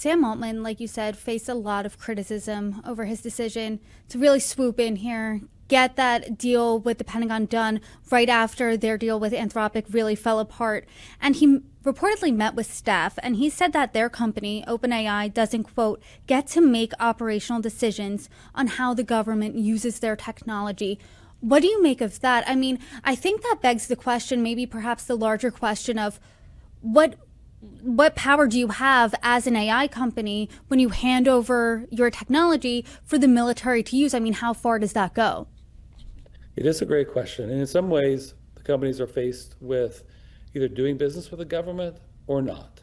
Sam Altman, like you said, faced a lot of criticism over his decision to really swoop in here, get that deal with the Pentagon done right after their deal with Anthropic really fell apart. And he reportedly met with staff, and he said that their company, OpenAI, doesn't, quote, get to make operational decisions on how the government uses their technology. What do you make of that? I mean, I think that begs the question, maybe perhaps the larger question of what power do you have as an AI company when you hand over your technology for the military to use? I mean, how far does that go? It is a great question. And in some ways, the companies are faced with either doing business with the government or not.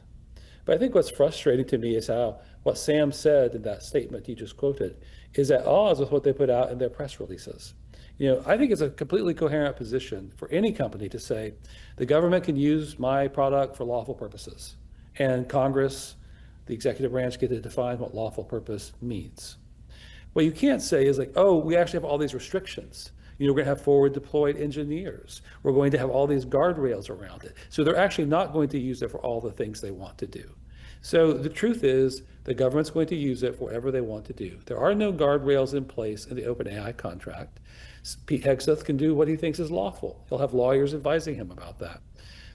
But I think what's frustrating to me is how what Sam said in that statement you just quoted is at odds with what they put out in their press releases. I think it's a completely coherent position for any company to say the government can use my product for lawful purposes, and Congress, the executive branch, get to define what lawful purpose means. What you can't say is like, oh, we actually have all these restrictions. We're going to have forward deployed engineers. We're going to have all these guardrails around it. So they're actually not going to use it for all the things they want to do. So the truth is the government's going to use it for whatever they want to do. There are no guardrails in place in the OpenAI contract. Pete Hegseth can do what he thinks is lawful. He'll have lawyers advising him about that.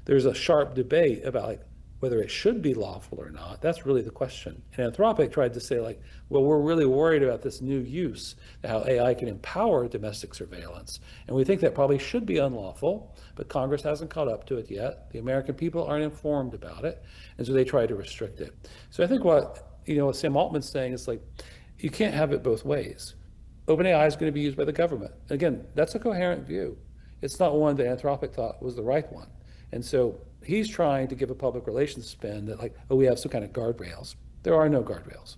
There's a sharp debate about whether it should be lawful or not. That's really the question. And Anthropic tried to say well, we're really worried about this new use, how AI can empower domestic surveillance. And we think that probably should be unlawful, but Congress hasn't caught up to it yet. The American people aren't informed about it. And so they try to restrict it. So I think what Sam Altman's saying is you can't have it both ways. OpenAI is going to be used by the government. Again, that's a coherent view. It's not one that Anthropic thought was the right one. And so he's trying to give a public relations spin that we have some kind of guardrails. There are no guardrails.